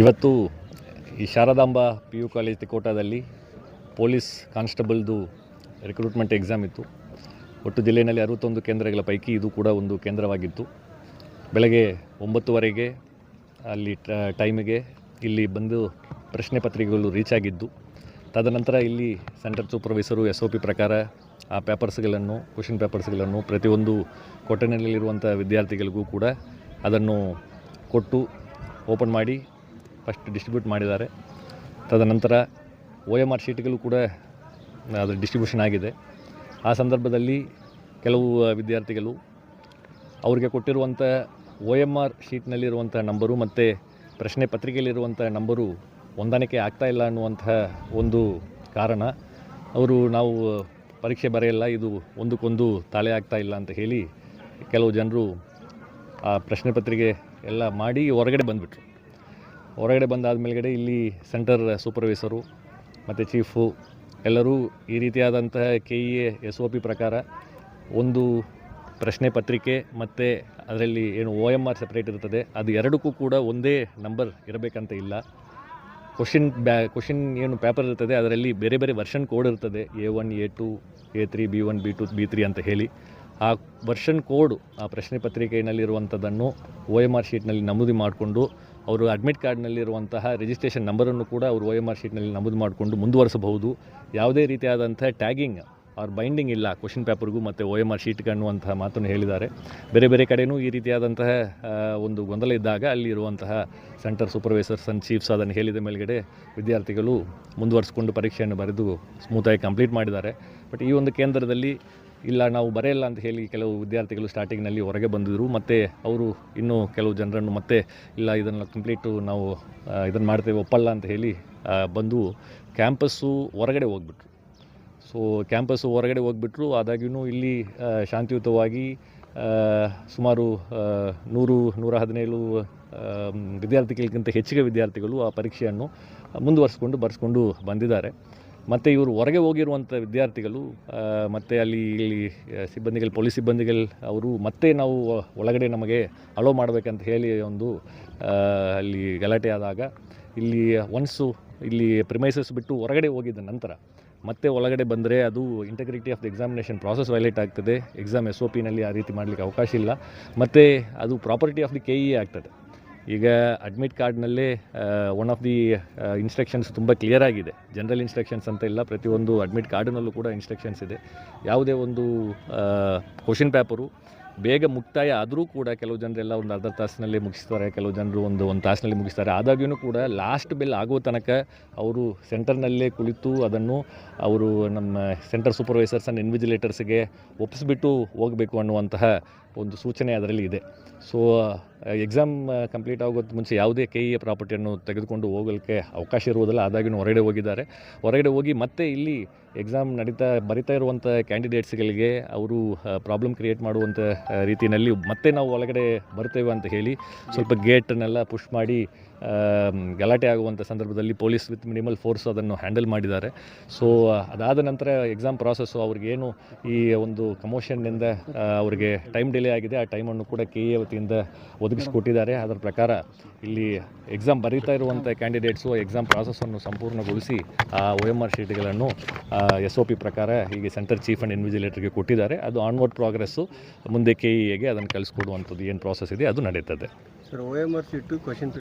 ಇವತ್ತು ಈ Sharadamba PU college ತಿಕೋಟಾದಲ್ಲಿ ಪೊಲೀಸ್ ಕಾನ್ಸ್ಟೇಬಲ್ದು ರಿಕ್ರೂಟ್ಮೆಂಟ್ ಎಕ್ಸಾಮ್ ಇತ್ತು. ಒಟ್ಟು ಜಿಲ್ಲೆಯಲ್ಲಿ 61 ಕೇಂದ್ರಗಳ ಪೈಕಿ ಇದು ಕೂಡ ಒಂದು ಕೇಂದ್ರವಾಗಿತ್ತು. ಬೆಳಗ್ಗೆ 9:30ಗೆ ಅಲ್ಲಿ ಟೈಮಿಗೆ ಇಲ್ಲಿ ಬಂದು ಪ್ರಶ್ನೆ ಪತ್ರಿಕೆಗಳು ರೀಚ್ ಆಗಿದ್ದು, ತದನಂತರ ಇಲ್ಲಿ ಸೆಂಟರ್ ಸೂಪರ್ವೈಸರು SOP ಪ್ರಕಾರ ಆ ಪೇಪರ್ಸ್ಗಳನ್ನು ಕ್ವೆಶ್ಚನ್ ಪೇಪರ್ಸ್ಗಳನ್ನು ಪ್ರತಿಯೊಂದು ಕೊಠಡಿನಲ್ಲಿರುವಂಥ ವಿದ್ಯಾರ್ಥಿಗಳಿಗೂ ಕೂಡ ಅದನ್ನು ಕೊಟ್ಟು ಓಪನ್ ಮಾಡಿ ಫಸ್ಟ್ ಡಿಸ್ಟ್ರಿಬ್ಯೂಟ್ ಮಾಡಿದ್ದಾರೆ. ತದನಂತರ OMR ಶೀಟ್ಗಳು ಕೂಡ ಅದರ ಡಿಸ್ಟ್ರಿಬ್ಯೂಷನ್ ಆಗಿದೆ. ಆ ಸಂದರ್ಭದಲ್ಲಿ ಕೆಲವು ವಿದ್ಯಾರ್ಥಿಗಳು ಅವರಿಗೆ ಕೊಟ್ಟಿರುವಂಥ OMR ಶೀಟ್ನಲ್ಲಿರುವಂಥ ನಂಬರು ಮತ್ತು ಪ್ರಶ್ನೆ ಪತ್ರಿಕೆಯಲ್ಲಿರುವಂಥ ನಂಬರು ಹೊಂದಾಣಿಕೆ ಆಗ್ತಾಯಿಲ್ಲ ಅನ್ನುವಂತಹ ಒಂದು ಕಾರಣ, ನಾವು ಪರೀಕ್ಷೆ ಬರೆಯಲ್ಲ, ಇದು ಒಂದಕ್ಕೊಂದು ತಾಳೆ ಆಗ್ತಾಯಿಲ್ಲ ಅಂತ ಹೇಳಿ ಕೆಲವು ಜನರು ಆ ಪ್ರಶ್ನೆ ಪತ್ರಿಕೆ ಎಲ್ಲ ಮಾಡಿ ಹೊರಗಡೆ ಬಂದುಬಿಟ್ರು. ಹೊರಗಡೆ ಬಂದಾದ ಮೇಲ್ಗಡೆ ಇಲ್ಲಿ ಸೆಂಟರ್ ಸೂಪರ್ವೈಸರು ಮತ್ತು ಚೀಫು ಎಲ್ಲರೂ ಈ ರೀತಿಯಾದಂತಹ KEA SOP ಪ್ರಕಾರ ಒಂದು ಪ್ರಶ್ನೆ ಪತ್ರಿಕೆ ಮತ್ತು ಅದರಲ್ಲಿ ಏನು OMR ಸಪ್ರೇಟ್ ಇರ್ತದೆ, ಅದು ಎರಡಕ್ಕೂ ಕೂಡ ಒಂದೇ ನಂಬರ್ ಇರಬೇಕಂತ ಇಲ್ಲ. ಕ್ವಶನ್ ಏನು ಪೇಪರ್ ಇರ್ತದೆ ಅದರಲ್ಲಿ ಬೇರೆ ಬೇರೆ ವರ್ಷನ್ ಕೋಡ್ ಇರ್ತದೆ, A1 A2 A3 B1 B2 B3 ಅಂತ ಹೇಳಿ. ಆ ವರ್ಷನ್ ಕೋಡ್ ಆ ಪ್ರಶ್ನೆ ಪತ್ರಿಕೆಯಲ್ಲಿರುವಂಥದ್ದನ್ನು OMR ಶೀಟ್ನಲ್ಲಿ ನಮೂದು ಮಾಡಿಕೊಂಡು ಅವರು ಅಡ್ಮಿಟ್ ಕಾರ್ಡ್ನಲ್ಲಿರುವಂತಹ ರಿಜಿಸ್ಟ್ರೇಷನ್ ನಂಬರನ್ನು ಕೂಡ ಅವರು OMR ಶೀಟ್ನಲ್ಲಿ ನಮೂದು ಮಾಡಿಕೊಂಡು ಮುಂದುವರಿಸಬಹುದು. ಯಾವುದೇ ರೀತಿಯಾದಂಥ ಟ್ಯಾಗಿಂಗ್ ಅವ್ರ ಬೈಂಡಿಂಗ್ ಇಲ್ಲ ಕ್ವಶನ್ ಪೇಪರ್ಗೂ ಮತ್ತು OMR ಶೀಟ್ಗೆ ಅನ್ನುವಂತಹ ಮಾತನ್ನು ಹೇಳಿದ್ದಾರೆ. ಬೇರೆ ಬೇರೆ ಕಡೆಯೂ ಈ ರೀತಿಯಾದಂತಹ ಒಂದು ಗೊಂದಲ ಇದ್ದಾಗ ಅಲ್ಲಿರುವಂತಹ ಸೆಂಟರ್ ಸೂಪರ್ವೈಸರ್ಸ್ ಆ್ಯಂಡ್ ಚೀಫ್ಸ್ ಅದನ್ನು ಹೇಳಿದ ಮೇಲ್ಗಡೆ ವಿದ್ಯಾರ್ಥಿಗಳು ಮುಂದುವರಿಸಿಕೊಂಡು ಪರೀಕ್ಷೆಯನ್ನು ಬರೆದು ಸ್ಮೂತಾಗಿ ಕಂಪ್ಲೀಟ್ ಮಾಡಿದ್ದಾರೆ. ಬಟ್ ಈ ಒಂದು ಕೇಂದ್ರದಲ್ಲಿ ಇಲ್ಲ, ನಾವು ಬರೆಯಲ್ಲ ಅಂತ ಹೇಳಿ ಕೆಲವು ವಿದ್ಯಾರ್ಥಿಗಳು ಸ್ಟಾರ್ಟಿಂಗ್ನಲ್ಲಿ ಹೊರಗೆ ಬಂದಿದ್ದರು. ಮತ್ತು ಅವರು ಇನ್ನೂ ಕೆಲವು ಜನರನ್ನು ಮತ್ತೆ ಇಲ್ಲ, ಇದನ್ನು ಕಂಪ್ಲೀಟು ನಾವು ಇದನ್ನು ಮಾಡ್ತೇವೆ, ಒಪ್ಪಲ್ಲ ಅಂತ ಹೇಳಿ ಬಂದು ಕ್ಯಾಂಪಸ್ಸು ಹೊರಗಡೆ ಹೋಗ್ಬಿಟ್ರು. ಸೊ ಕ್ಯಾಂಪಸ್ಸು ಹೊರಗಡೆ ಹೋಗ್ಬಿಟ್ರು. ಆದಾಗ್ಯೂ ಇಲ್ಲಿ ಶಾಂತಿಯುತವಾಗಿ ಸುಮಾರು 117 ವಿದ್ಯಾರ್ಥಿಗಳಿಗಿಂತ ಹೆಚ್ಚಿಗೆ ವಿದ್ಯಾರ್ಥಿಗಳು ಆ ಪರೀಕ್ಷೆಯನ್ನು ಬರೆಸ್ಕೊಂಡು ಬಂದಿದ್ದಾರೆ. ಮತ್ತು ಇವರು ಹೊರಗೆ ಹೋಗಿರುವಂಥ ವಿದ್ಯಾರ್ಥಿಗಳು ಮತ್ತು ಇಲ್ಲಿ ಪೊಲೀಸ್ ಸಿಬ್ಬಂದಿಗಳು ಅವರು ಮತ್ತೆ ನಾವು ಒಳಗಡೆ ನಮಗೆ ಅಲೋ ಮಾಡಬೇಕಂತ ಹೇಳಿ ಒಂದು ಅಲ್ಲಿ ಗಲಾಟೆ ಆದಾಗ ಇಲ್ಲಿ ಇಲ್ಲಿ ಪ್ರಿಮೈಸಸ್ ಬಿಟ್ಟು ಹೊರಗಡೆ ಹೋಗಿದ್ದ ನಂತರ ಮತ್ತೆ ಒಳಗಡೆ ಬಂದರೆ ಅದು integrity of the examination process violate ಆಗ್ತದೆ. ಎಕ್ಸಾಮ್ SOPನಲ್ಲಿ ಆ ರೀತಿ ಮಾಡಲಿಕ್ಕೆ ಅವಕಾಶ ಇಲ್ಲ. ಮತ್ತು ಅದು ಪ್ರಾಪರ್ಟಿ ಆಫ್ ದಿ KEA ಆಗ್ತದೆ. ಈಗ ಅಡ್ಮಿಟ್ ಕಾರ್ಡ್ನಲ್ಲೇ ಒನ್ ಆಫ್ ದಿ ಇನ್ಸ್ಟ್ರಕ್ಷನ್ಸ್ ತುಂಬ ಕ್ಲಿಯರ್ ಆಗಿದೆ. ಜನರಲ್ ಇನ್ಸ್ಟ್ರಕ್ಷನ್ಸ್ ಅಂತ ಇಲ್ಲ, ಪ್ರತಿಯೊಂದು ಅಡ್ಮಿಟ್ ಕಾರ್ಡ್ನಲ್ಲೂ ಕೂಡ ಇನ್ಸ್ಟ್ರಕ್ಷನ್ಸ್ ಇದೆ. ಯಾವುದೇ ಒಂದು ಕ್ವಶನ್ ಪೇಪರು ಬೇಗ ಮುಕ್ತಾಯ ಆದರೂ ಕೂಡ ಕೆಲವು ಜನರೆಲ್ಲ ಒಂದು ಅರ್ಧ ತಾಸಿನಲ್ಲಿ ಮುಗಿಸ್ತಾರೆ, ಕೆಲವು ಜನರು ಒಂದು ತಾಸಿನಲ್ಲಿ ಮುಗಿಸ್ತಾರೆ. ಆದಾಗ್ಯೂ ಕೂಡ ಲಾಸ್ಟ್ ಬೆಲ್ ಆಗೋ ತನಕ ಅವರು ಸೆಂಟರ್ನಲ್ಲೇ ಕುಳಿತು ಅದನ್ನು ಅವರು ನಮ್ಮ ಸೆಂಟರ್ ಸೂಪರ್ವೈಸರ್ಸ್ ಆ್ಯಂಡ್ ಇನ್ವಿಜಿಲೇಟರ್ಸ್ಗೆ ಒಪ್ಪಿಸ್ಬಿಟ್ಟು ಹೋಗಬೇಕು ಅನ್ನುವಂತಹ ಒಂದು ಸೂಚನೆ ಅದರಲ್ಲಿ ಇದೆ. ಸೊ ಎಕ್ಸಾಮ್ ಕಂಪ್ಲೀಟ್ ಆಗೋದು ಮುಂಚೆ ಯಾವುದೇ KEA ಪ್ರಾಪರ್ಟಿಯನ್ನು ತೆಗೆದುಕೊಂಡು ಹೋಗಲಿಕ್ಕೆ ಅವಕಾಶ ಇರುವುದಿಲ್ಲ. ಆದಾಗ್ಯೂ ಹೊರಗಡೆ ಹೋಗಿದ್ದಾರೆ. ಹೊರಗಡೆ ಹೋಗಿ ಮತ್ತೆ ಇಲ್ಲಿ ಎಕ್ಸಾಮ್ ಬರಿತಾ ಇರುವಂಥ ಕ್ಯಾಂಡಿಡೇಟ್ಸ್ಗಳಿಗೆ ಅವರು ಪ್ರಾಬ್ಲಮ್ ಕ್ರಿಯೇಟ್ ಮಾಡುವಂಥ ರೀತಿಯಲ್ಲಿ ಮತ್ತೆ ನಾವು ಒಳಗಡೆ ಬರ್ತೇವೆ ಅಂತ ಹೇಳಿ ಸ್ವಲ್ಪ ಗೇಟನ್ನೆಲ್ಲ ಪುಷ್ ಮಾಡಿ ಗಲಾಟೆ ಆಗುವಂಥ ಸಂದರ್ಭದಲ್ಲಿ ಪೊಲೀಸ್ ವಿತ್ ಮಿನಿಮಲ್ ಫೋರ್ಸ್ ಅದನ್ನು ಹ್ಯಾಂಡಲ್ ಮಾಡಿದ್ದಾರೆ. ಸೊ ಅದಾದ ನಂತರ ಎಕ್ಸಾಮ್ ಪ್ರಾಸೆಸ್ಸು ಅವ್ರಿಗೇನು ಈ ಒಂದು ಕಮೋಷನ್ನಿಂದ ಅವರಿಗೆ ಟೈಮ್ ಡಿಲೇ ಆಗಿದೆ, ಆ ಟೈಮನ್ನು ಕೂಡ KEA ವತಿಯಿಂದ ಒದಗಿಸಿಕೊಟ್ಟಿದ್ದಾರೆ. ಅದರ ಪ್ರಕಾರ ಇಲ್ಲಿ ಎಕ್ಸಾಮ್ ಬರೀತಾ ಇರುವಂಥ ಕ್ಯಾಂಡಿಡೇಟ್ಸು ಎಕ್ಸಾಮ್ ಪ್ರಾಸೆಸ್ಸನ್ನು ಸಂಪೂರ್ಣಗೊಳಿಸಿ ಆ OMR ಶೀಟ್ಗಳನ್ನು SOP ಪ್ರಕಾರ ಹೀಗೆ ಸೆಂಟರ್ ಚೀಫ್ ಆ್ಯಂಡ್ ಇನ್ವಿಜಿಲೇಟರ್ಗೆ ಕೊಟ್ಟಿದ್ದಾರೆ. ಅದು ಆನ್ವರ್ಡ್ ಪ್ರೋಗ್ರೆಸ್ಸು ಮುಂದೆ KEAಗೆ ಅದನ್ನು ಕಳಿಸ್ಕೊಡುವಂಥದ್ದು ಏನು ಪ್ರಾಸೆಸ್ ಇದೆ ಅದು ನಡೀತದೆ. Sir, OMR sheet question